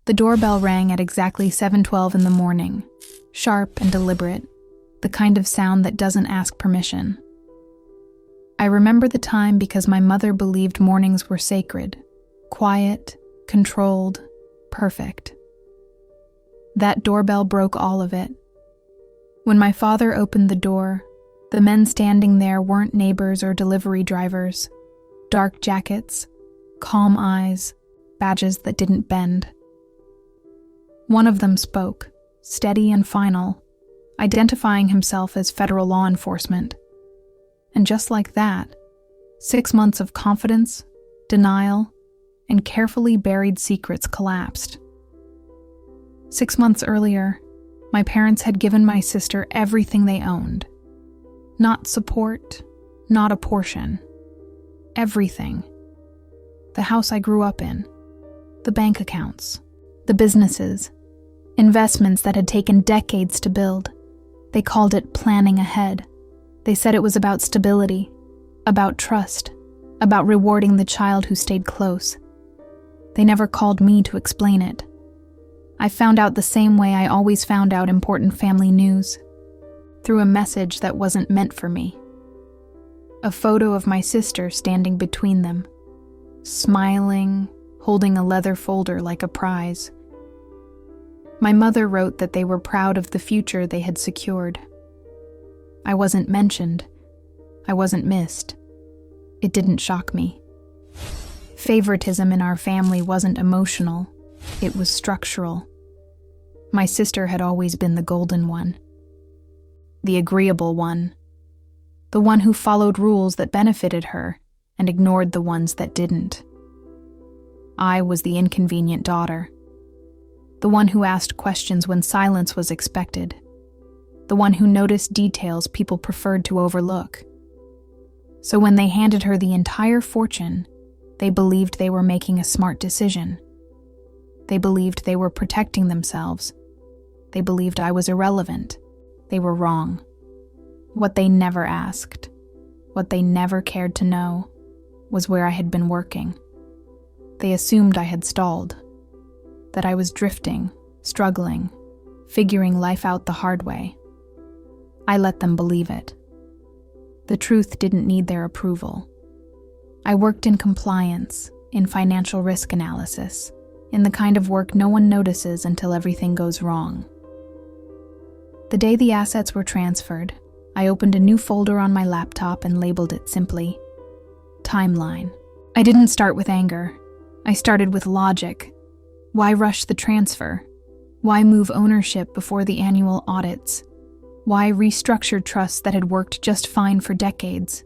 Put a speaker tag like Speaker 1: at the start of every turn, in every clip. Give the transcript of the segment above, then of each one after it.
Speaker 1: The doorbell rang at exactly 7:12 in the morning, sharp and deliberate, the kind of sound that doesn't ask permission. I remember the time because my mother believed mornings were sacred, quiet, controlled, perfect. That doorbell broke all of it. When my father opened the door, the men standing there weren't neighbors or delivery drivers. Dark jackets, calm eyes, badges that didn't bend. One of them spoke, steady and final, identifying himself as federal law enforcement. And just like that, 6 months of confidence, denial, and carefully buried secrets collapsed. 6 months earlier, my parents had given my sister everything they owned. Not support, not a portion. Everything. The house I grew up in, the bank accounts, the businesses, investments that had taken decades to build. They called it planning ahead. They said it was about stability, about trust, about rewarding the child who stayed close. They never called me to explain it. I found out the same way I always found out important family news, through a message that wasn't meant for me. A photo of my sister standing between them, smiling, holding a leather folder like a prize. My mother wrote that they were proud of the future they had secured. I wasn't mentioned. I wasn't missed. It didn't shock me. Favoritism in our family wasn't emotional. It was structural. My sister had always been the golden one. The agreeable one. The one who followed rules that benefited her and ignored the ones that didn't. I was the inconvenient daughter. The one who asked questions when silence was expected. The one who noticed details people preferred to overlook. So when they handed her the entire fortune, they believed they were making a smart decision. They believed they were protecting themselves. They believed I was irrelevant. They were wrong. What they never asked, what they never cared to know, was where I had been working. They assumed I had stalled, that I was drifting, struggling, figuring life out the hard way. I let them believe it. The truth didn't need their approval. I worked in compliance, in financial risk analysis, in the kind of work no one notices until everything goes wrong. The day the assets were transferred, I opened a new folder on my laptop and labeled it simply, Timeline. I didn't start with anger. I started with logic. Why rush the transfer? Why move ownership before the annual audits? Why restructure trusts that had worked just fine for decades?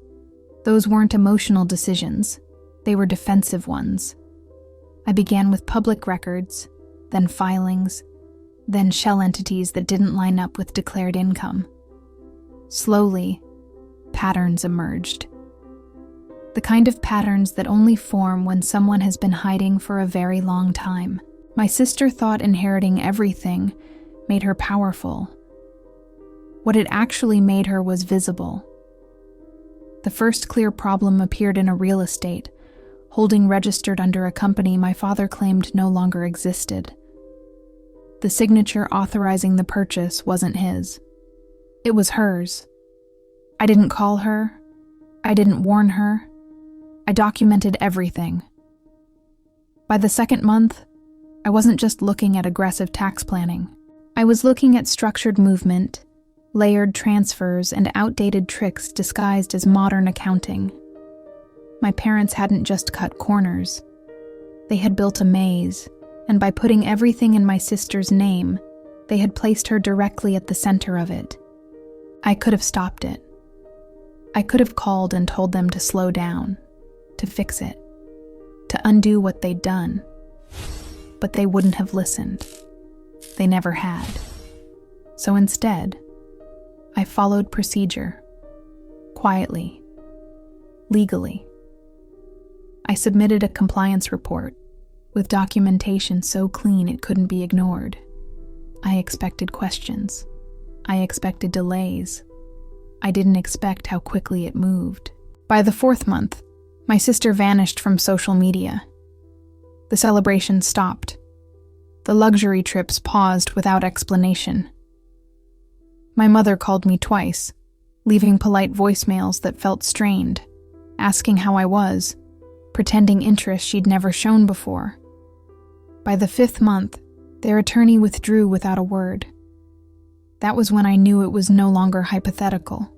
Speaker 1: Those weren't emotional decisions. They were defensive ones. I began with public records, then filings, then shell entities that didn't line up with declared income. Slowly, patterns emerged. The kind of patterns that only form when someone has been hiding for a very long time. My sister thought inheriting everything made her powerful. What it actually made her was visible. The first clear problem appeared in a real estate, holding registered under a company my father claimed no longer existed. The signature authorizing the purchase wasn't his. It was hers. I didn't call her. I didn't warn her. I documented everything. By the second month, I wasn't just looking at aggressive tax planning. I was looking at structured movement, layered transfers, and outdated tricks disguised as modern accounting. My parents hadn't just cut corners. They had built a maze, and by putting everything in my sister's name, they had placed her directly at the center of it. I could have stopped it. I could have called and told them to slow down, to fix it, to undo what they'd done. But they wouldn't have listened. They never had. So instead, I followed procedure, quietly, legally. I submitted a compliance report, with documentation so clean it couldn't be ignored. I expected questions. I expected delays. I didn't expect how quickly it moved. By the 4th month, my sister vanished from social media. The celebration stopped. The luxury trips paused without explanation. My mother called me twice, leaving polite voicemails that felt strained, asking how I was, pretending interest she'd never shown before. By the 5th month, their attorney withdrew without a word. That was when I knew it was no longer hypothetical.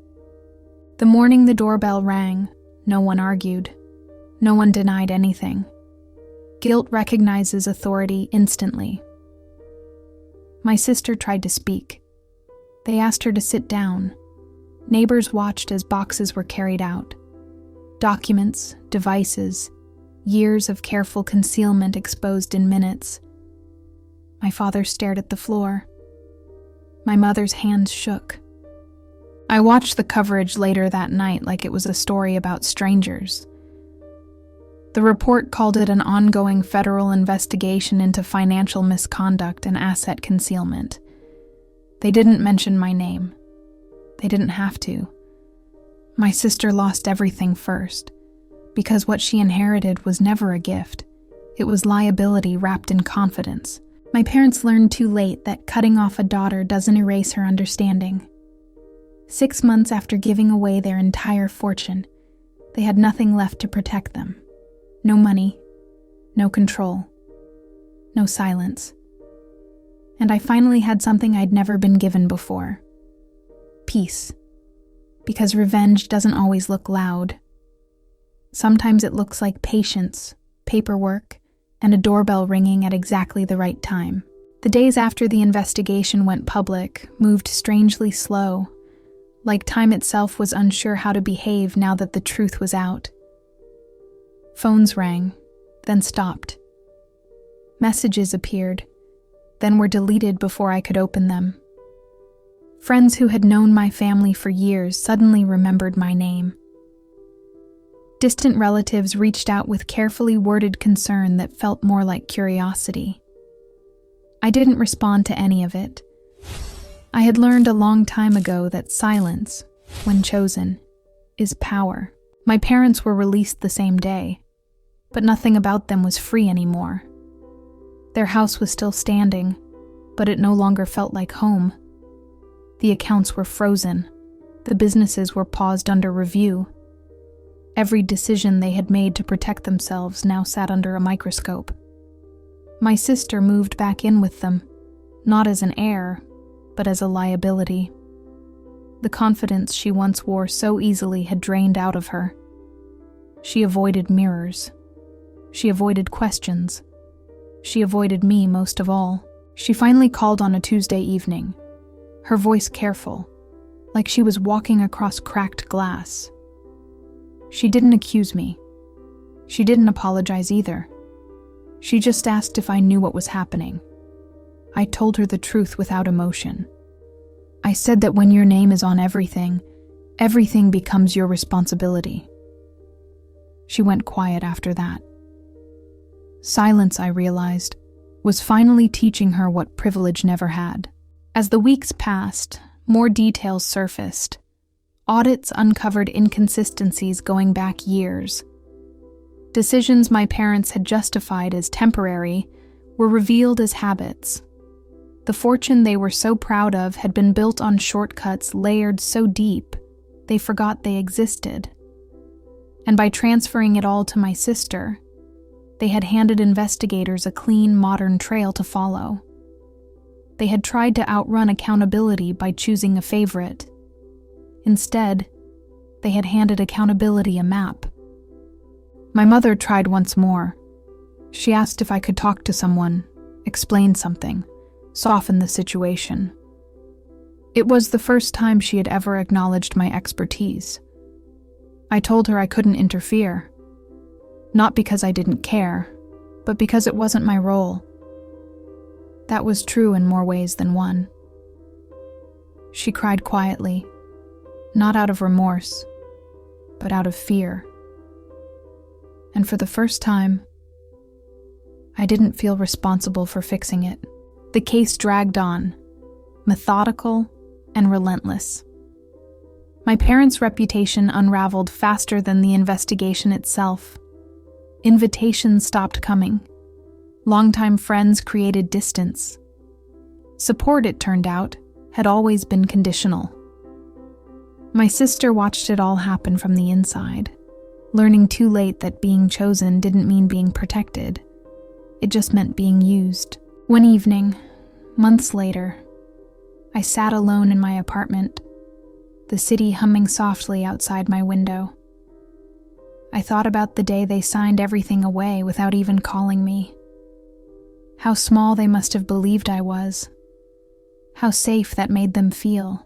Speaker 1: The morning the doorbell rang, no one argued. No one denied anything. Guilt recognizes authority instantly. My sister tried to speak. They asked her to sit down. Neighbors watched as boxes were carried out. Documents, devices, years of careful concealment exposed in minutes. My father stared at the floor. My mother's hands shook. I watched the coverage later that night like it was a story about strangers. The report called it an ongoing federal investigation into financial misconduct and asset concealment. They didn't mention my name. They didn't have to. My sister lost everything first, because what she inherited was never a gift. It was liability wrapped in confidence. My parents learned too late that cutting off a daughter doesn't erase her understanding. 6 months after giving away their entire fortune, they had nothing left to protect them. No money, no control, no silence. And I finally had something I'd never been given before. Peace. Because revenge doesn't always look loud. Sometimes it looks like patience, paperwork, and a doorbell ringing at exactly the right time. The days after the investigation went public moved strangely slow, like time itself was unsure how to behave now that the truth was out. Phones rang, then stopped. Messages appeared, then were deleted before I could open them. Friends who had known my family for years suddenly remembered my name. Distant relatives reached out with carefully worded concern that felt more like curiosity. I didn't respond to any of it. I had learned a long time ago that silence, when chosen, is power. My parents were released the same day, but nothing about them was free anymore. Their house was still standing, but it no longer felt like home. The accounts were frozen. The businesses were paused under review. Every decision they had made to protect themselves now sat under a microscope. My sister moved back in with them, not as an heir, but as a liability. The confidence she once wore so easily had drained out of her. She avoided mirrors. She avoided questions. She avoided me most of all. She finally called on a Tuesday evening, her voice careful, like she was walking across cracked glass. She didn't accuse me. She didn't apologize either. She just asked if I knew what was happening. I told her the truth without emotion. I said that when your name is on everything, everything becomes your responsibility. She went quiet after that. Silence, I realized, was finally teaching her what privilege never had. As the weeks passed, more details surfaced. Audits uncovered inconsistencies going back years. Decisions my parents had justified as temporary were revealed as habits. The fortune they were so proud of had been built on shortcuts layered so deep, they forgot they existed. And by transferring it all to my sister, they had handed investigators a clean, modern trail to follow. They had tried to outrun accountability by choosing a favorite. Instead, they had handed accountability a map. My mother tried once more. She asked if I could talk to someone, explain something, soften the situation. It was the first time she had ever acknowledged my expertise. I told her I couldn't interfere. Not because I didn't care, but because it wasn't my role. That was true in more ways than one. She cried quietly, not out of remorse, but out of fear. And for the first time, I didn't feel responsible for fixing it. The case dragged on, methodical and relentless. My parents' reputation unraveled faster than the investigation itself. Invitations stopped coming. Longtime friends created distance. Support, it turned out, had always been conditional. My sister watched it all happen from the inside, learning too late that being chosen didn't mean being protected. It just meant being used. One evening, months later, I sat alone in my apartment, the city humming softly outside my window. I thought about the day they signed everything away without even calling me. How small they must have believed I was. How safe that made them feel.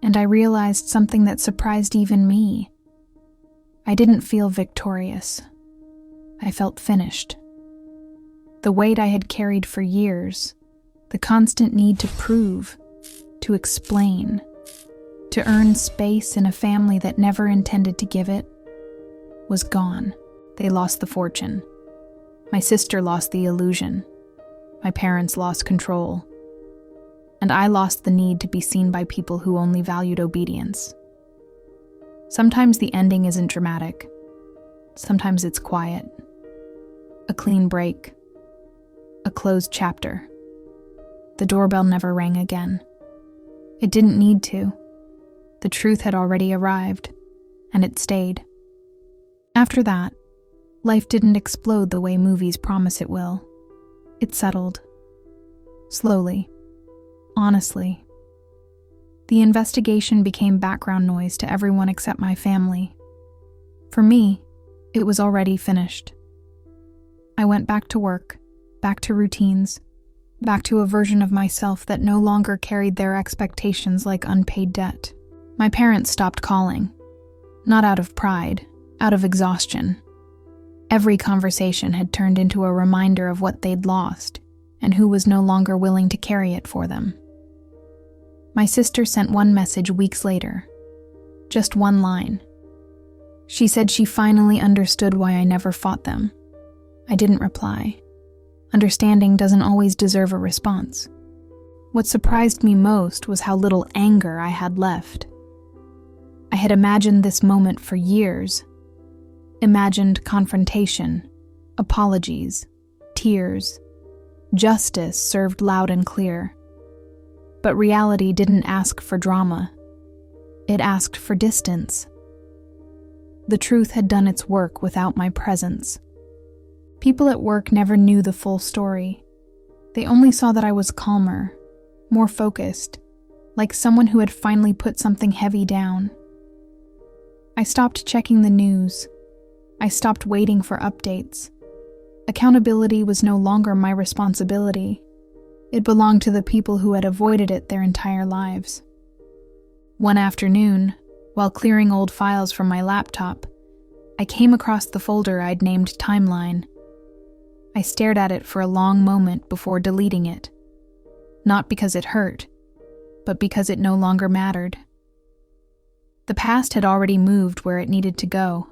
Speaker 1: And I realized something that surprised even me. I didn't feel victorious. I felt finished. The weight I had carried for years, the constant need to prove, to explain, to earn space in a family that never intended to give it, was gone. They lost the fortune. My sister lost the illusion. My parents lost control. And I lost the need to be seen by people who only valued obedience. Sometimes the ending isn't dramatic. Sometimes it's quiet. A clean break. A closed chapter. The doorbell never rang again. It didn't need to. The truth had already arrived, and it stayed. After that, life didn't explode the way movies promise it will. It settled. Slowly. Honestly. The investigation became background noise to everyone except my family. For me, it was already finished. I went back to work, back to routines, back to a version of myself that no longer carried their expectations like unpaid debt. My parents stopped calling, not out of pride, out of exhaustion. Every conversation had turned into a reminder of what they'd lost and who was no longer willing to carry it for them. My sister sent one message weeks later, just one line. She said she finally understood why I never fought them. I didn't reply. Understanding doesn't always deserve a response. What surprised me most was how little anger I had left. I had imagined this moment for years. Imagined confrontation, apologies, tears, justice served loud and clear. But reality didn't ask for drama. It asked for distance. The truth had done its work without my presence. People at work never knew the full story. They only saw that I was calmer, more focused, like someone who had finally put something heavy down. I stopped checking the news. I stopped waiting for updates. Accountability was no longer my responsibility. It belonged to the people who had avoided it their entire lives. One afternoon, while clearing old files from my laptop, I came across the folder I'd named Timeline. I stared at it for a long moment before deleting it. Not because it hurt, but because it no longer mattered. The past had already moved where it needed to go.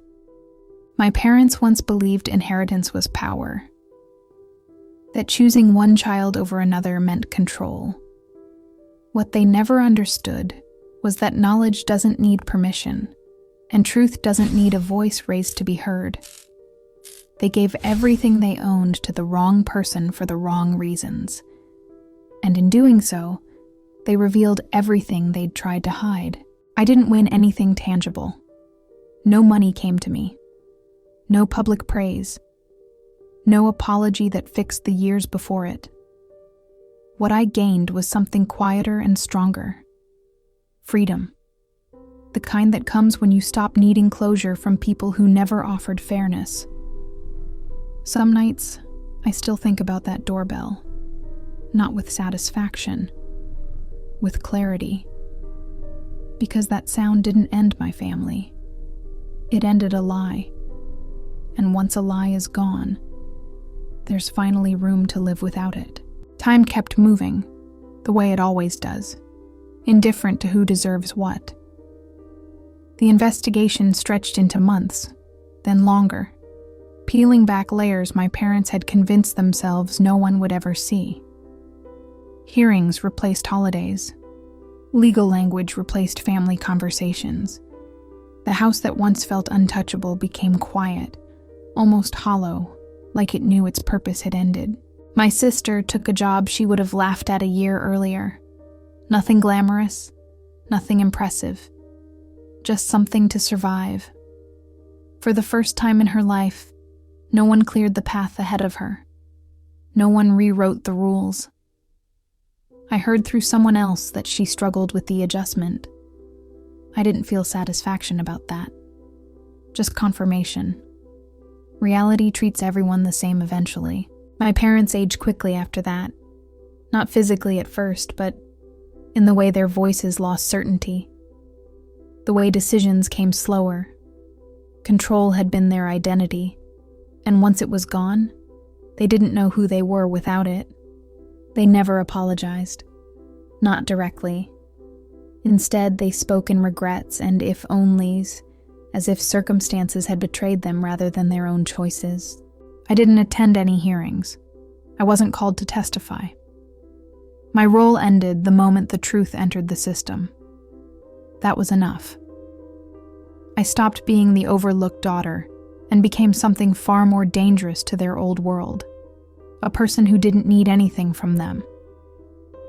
Speaker 1: My parents once believed inheritance was power. That choosing one child over another meant control. What they never understood was that knowledge doesn't need permission, and truth doesn't need a voice raised to be heard. They gave everything they owned to the wrong person for the wrong reasons. And in doing so, they revealed everything they'd tried to hide. I didn't win anything tangible. No money came to me. No public praise. No apology that fixed the years before it. What I gained was something quieter and stronger. Freedom. The kind that comes when you stop needing closure from people who never offered fairness. Some nights, I still think about that doorbell. Not with satisfaction, with clarity. Because that sound didn't end my family. It ended a lie. And once a lie is gone, there's finally room to live without it. Time kept moving, the way it always does, indifferent to who deserves what. The investigation stretched into months, then longer, peeling back layers my parents had convinced themselves no one would ever see. Hearings replaced holidays. Legal language replaced family conversations. The house that once felt untouchable became quiet, almost hollow, like it knew its purpose had ended. My sister took a job she would have laughed at a year earlier. Nothing glamorous, nothing impressive, just something to survive. For the first time in her life, no one cleared the path ahead of her. No one rewrote the rules. I heard through someone else that she struggled with the adjustment. I didn't feel satisfaction about that. Just confirmation. Reality treats everyone the same eventually. My parents aged quickly after that. Not physically at first, but in the way their voices lost certainty. The way decisions came slower. Control had been their identity, and once it was gone, they didn't know who they were without it. They never apologized. Not directly. Instead, they spoke in regrets and if-onlys, as if circumstances had betrayed them rather than their own choices. I didn't attend any hearings. I wasn't called to testify. My role ended the moment the truth entered the system. That was enough. I stopped being the overlooked daughter and became something far more dangerous to their old world, a person who didn't need anything from them.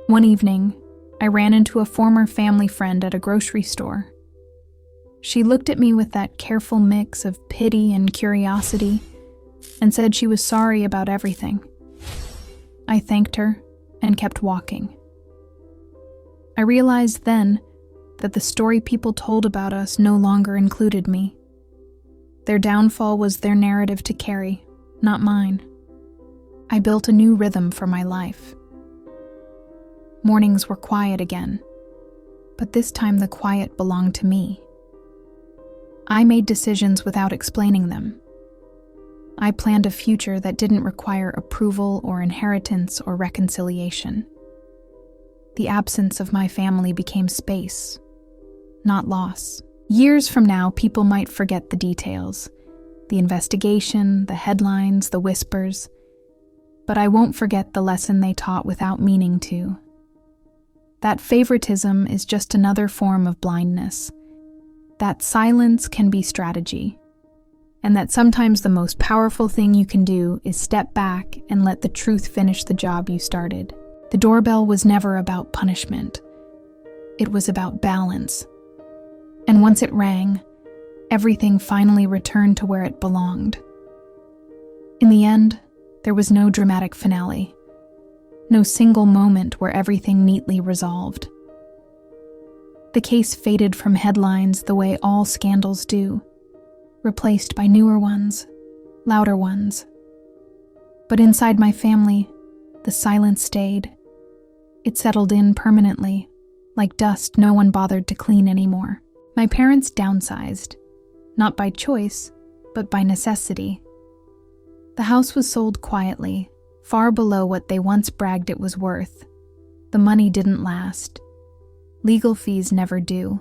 Speaker 1: One evening, I ran into a former family friend at a grocery store. She looked at me with that careful mix of pity and curiosity and said she was sorry about everything. I thanked her and kept walking. I realized then that the story people told about us no longer included me. Their downfall was their narrative to carry, not mine. I built a new rhythm for my life. Mornings were quiet again, but this time the quiet belonged to me. I made decisions without explaining them. I planned a future that didn't require approval or inheritance or reconciliation. The absence of my family became space, not loss. Years from now, people might forget the details, the investigation, the headlines, the whispers, but I won't forget the lesson they taught without meaning to. That favoritism is just another form of blindness. That silence can be strategy, and that sometimes the most powerful thing you can do is step back and let the truth finish the job you started. The doorbell was never about punishment. It was about balance. And once it rang, everything finally returned to where it belonged. In the end, there was no dramatic finale. No single moment where everything neatly resolved. The case faded from headlines the way all scandals do, replaced by newer ones, louder ones. But inside my family, the silence stayed. It settled in permanently, like dust no one bothered to clean anymore. My parents downsized, not by choice, but by necessity. The house was sold quietly, far below what they once bragged it was worth. The money didn't last. Legal fees never do.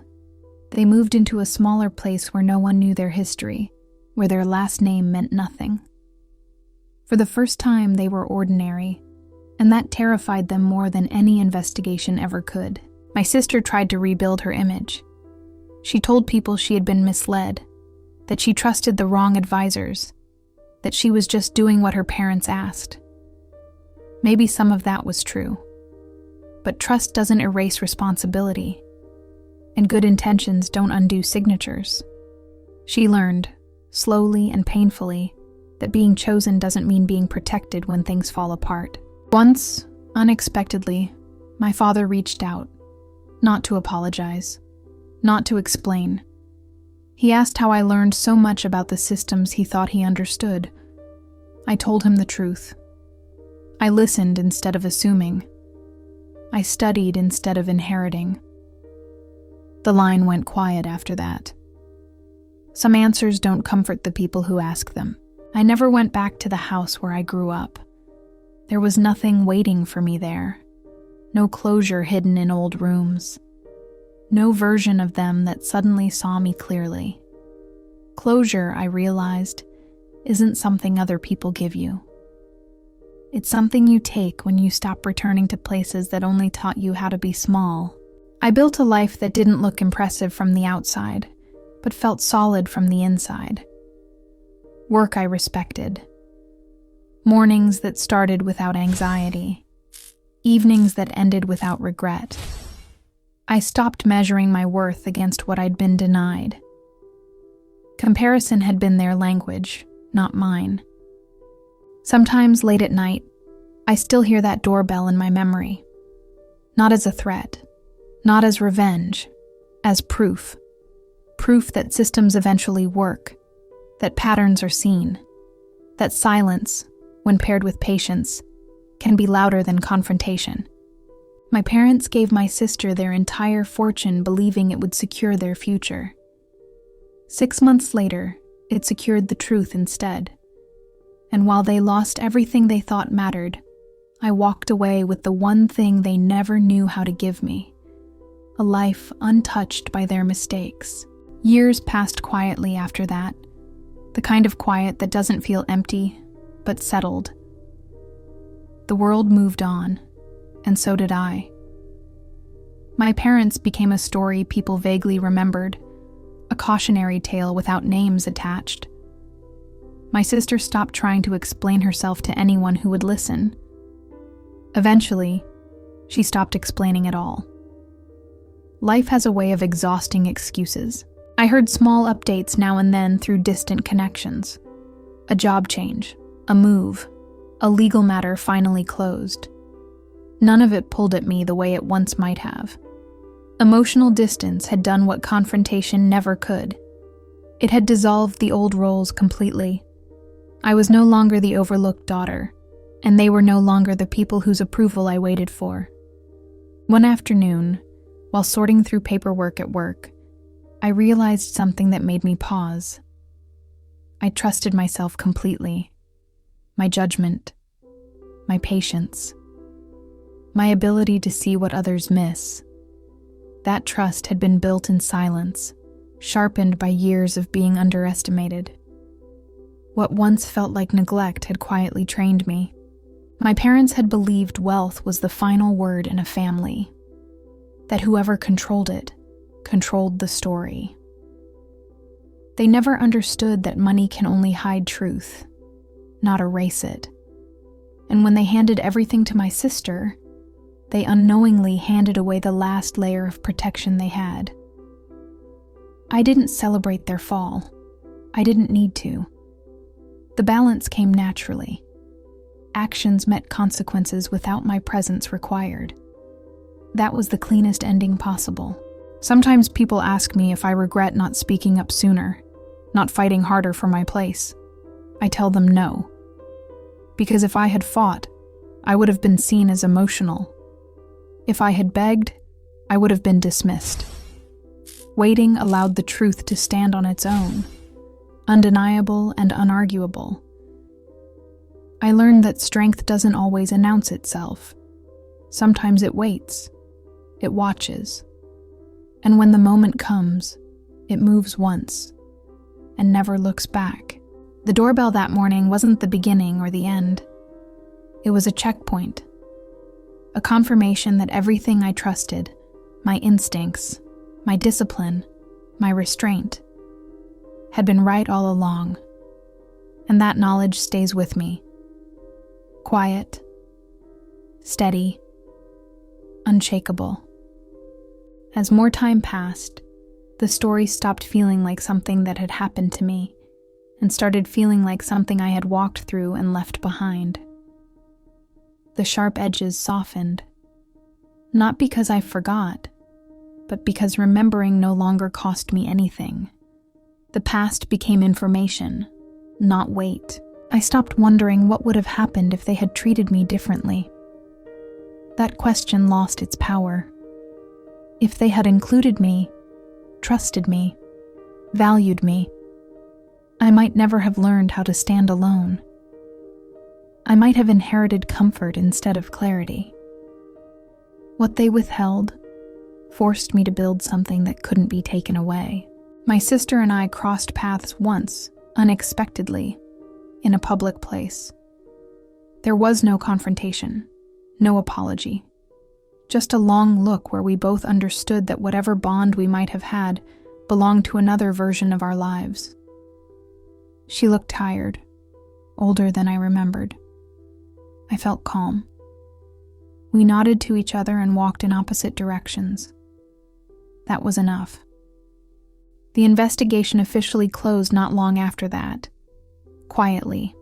Speaker 1: They moved into a smaller place where no one knew their history, where their last name meant nothing. For the first time, they were ordinary, and that terrified them more than any investigation ever could. My sister tried to rebuild her image. She told people she had been misled, that she trusted the wrong advisors, that she was just doing what her parents asked. Maybe some of that was true. But trust doesn't erase responsibility, and good intentions don't undo signatures. She learned, slowly and painfully, that being chosen doesn't mean being protected when things fall apart. Once, unexpectedly, my father reached out, not to apologize, not to explain. He asked how I learned so much about the systems he thought he understood. I told him the truth. I listened instead of assuming. I studied instead of inheriting. The line went quiet after that. Some answers don't comfort the people who ask them. I never went back to the house where I grew up. There was nothing waiting for me there. No closure hidden in old rooms. No version of them that suddenly saw me clearly. Closure, I realized, isn't something other people give you. It's something you take when you stop returning to places that only taught you how to be small. I built a life that didn't look impressive from the outside, but felt solid from the inside. Work I respected. Mornings that started without anxiety. Evenings that ended without regret. I stopped measuring my worth against what I'd been denied. Comparison had been their language, not mine. Sometimes late at night, I still hear that doorbell in my memory. Not as a threat, not as revenge, as proof. Proof that systems eventually work, that patterns are seen, that silence, when paired with patience, can be louder than confrontation. My parents gave my sister their entire fortune believing it would secure their future. 6 months later, it secured the truth instead. And while they lost everything they thought mattered, I walked away with the one thing they never knew how to give me: a life untouched by their mistakes. Years passed quietly after that, the kind of quiet that doesn't feel empty, but settled. The world moved on, and so did I. My parents became a story people vaguely remembered, a cautionary tale without names attached. My sister stopped trying to explain herself to anyone who would listen. Eventually, she stopped explaining at all. Life has a way of exhausting excuses. I heard small updates now and then through distant connections. A job change, a move, a legal matter finally closed. None of it pulled at me the way it once might have. Emotional distance had done what confrontation never could. It had dissolved the old roles completely. I was no longer the overlooked daughter, and they were no longer the people whose approval I waited for. One afternoon, while sorting through paperwork at work, I realized something that made me pause. I trusted myself completely. My judgment, my patience, my ability to see what others miss. That trust had been built in silence, sharpened by years of being underestimated. What once felt like neglect had quietly trained me. My parents had believed wealth was the final word in a family, that whoever controlled it controlled the story. They never understood that money can only hide truth, not erase it. And when they handed everything to my sister, they unknowingly handed away the last layer of protection they had. I didn't celebrate their fall. I didn't need to. The balance came naturally. Actions met consequences without my presence required. That was the cleanest ending possible. Sometimes people ask me if I regret not speaking up sooner, not fighting harder for my place. I tell them no. Because if I had fought, I would have been seen as emotional. If I had begged, I would have been dismissed. Waiting allowed the truth to stand on its own, undeniable and unarguable. I learned that strength doesn't always announce itself. Sometimes it waits, it watches. And when the moment comes, it moves once and never looks back. The doorbell that morning wasn't the beginning or the end. It was a checkpoint, a confirmation that everything I trusted, my instincts, my discipline, my restraint, had been right all along. And that knowledge stays with me. Quiet, steady, unshakable. As more time passed, the story stopped feeling like something that had happened to me and started feeling like something I had walked through and left behind. The sharp edges softened, not because I forgot, but because remembering no longer cost me anything. The past became information, not weight. I stopped wondering what would have happened if they had treated me differently. That question lost its power. If they had included me, trusted me, valued me, I might never have learned how to stand alone. I might have inherited comfort instead of clarity. What they withheld forced me to build something that couldn't be taken away. My sister and I crossed paths once, unexpectedly, in a public place. There was no confrontation, no apology. Just a long look where we both understood that whatever bond we might have had belonged to another version of our lives. She looked tired, older than I remembered. I felt calm. We nodded to each other and walked in opposite directions. That was enough. The investigation officially closed not long after that. Quietly.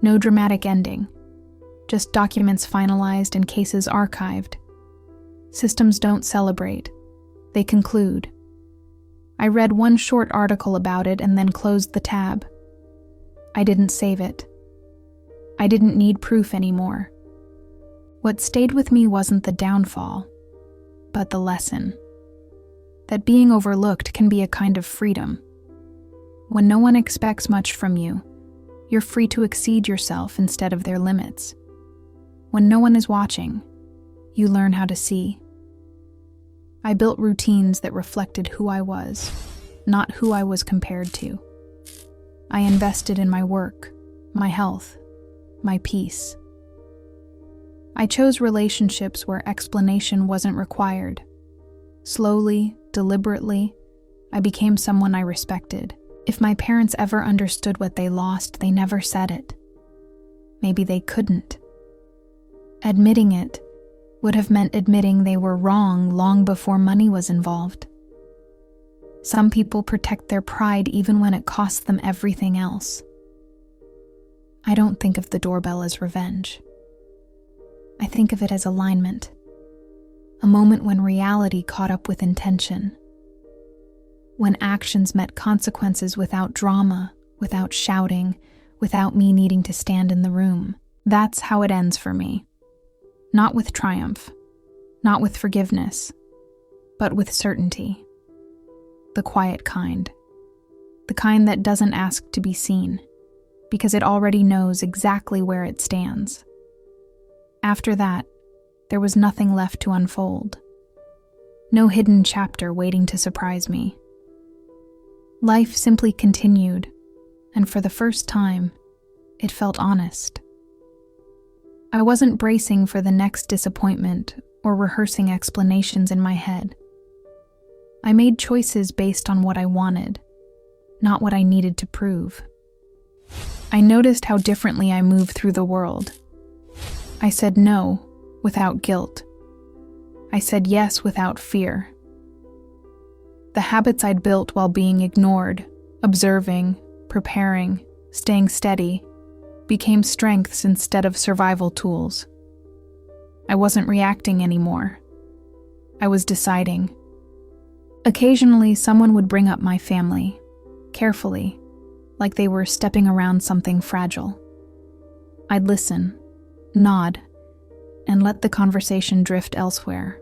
Speaker 1: No dramatic ending. Just documents finalized and cases archived. Systems don't celebrate. They conclude. I read one short article about it and then closed the tab. I didn't save it. I didn't need proof anymore. What stayed with me wasn't the downfall, but the lesson. That being overlooked can be a kind of freedom. When no one expects much from you, you're free to exceed yourself instead of their limits. When no one is watching, you learn how to see. I built routines that reflected who I was, not who I was compared to. I invested in my work, my health, my peace. I chose relationships where explanation wasn't required. Slowly, deliberately, I became someone I respected. If my parents ever understood what they lost, they never said it. Maybe they couldn't. Admitting it would have meant admitting they were wrong long before money was involved. Some people protect their pride even when it costs them everything else. I don't think of the doorbell as revenge. I think of it as alignment. A moment when reality caught up with intention. When actions met consequences without drama, without shouting, without me needing to stand in the room. That's how it ends for me. Not with triumph, not with forgiveness, but with certainty. The quiet kind. The kind that doesn't ask to be seen, because it already knows exactly where it stands. After that, there was nothing left to unfold. No hidden chapter waiting to surprise me. Life simply continued, and for the first time, it felt honest. I wasn't bracing for the next disappointment or rehearsing explanations in my head. I made choices based on what I wanted, not what I needed to prove. I noticed how differently I moved through the world. I said no without guilt. I said yes without fear. The habits I'd built while being ignored, observing, preparing, staying steady, became strengths instead of survival tools. I wasn't reacting anymore. I was deciding. Occasionally, someone would bring up my family, carefully, like they were stepping around something fragile. I'd listen, nod, and let the conversation drift elsewhere.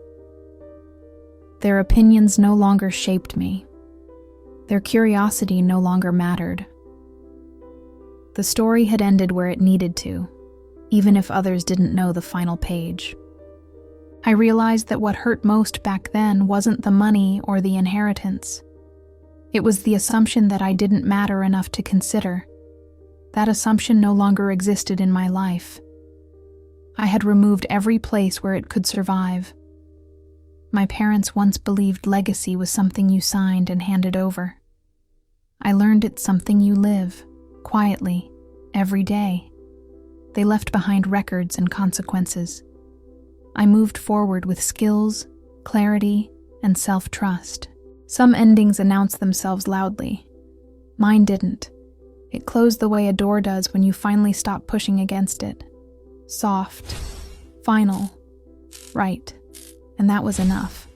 Speaker 1: Their opinions no longer shaped me. Their curiosity no longer mattered. The story had ended where it needed to, even if others didn't know the final page. I realized that what hurt most back then wasn't the money or the inheritance. It was the assumption that I didn't matter enough to consider. That assumption no longer existed in my life. I had removed every place where it could survive. My parents once believed legacy was something you signed and handed over. I learned it's something you live, quietly, every day. They left behind records and consequences. I moved forward with skills, clarity, and self-trust. Some endings announced themselves loudly. Mine didn't. It closed the way a door does when you finally stop pushing against it. Soft, final, right, and that was enough.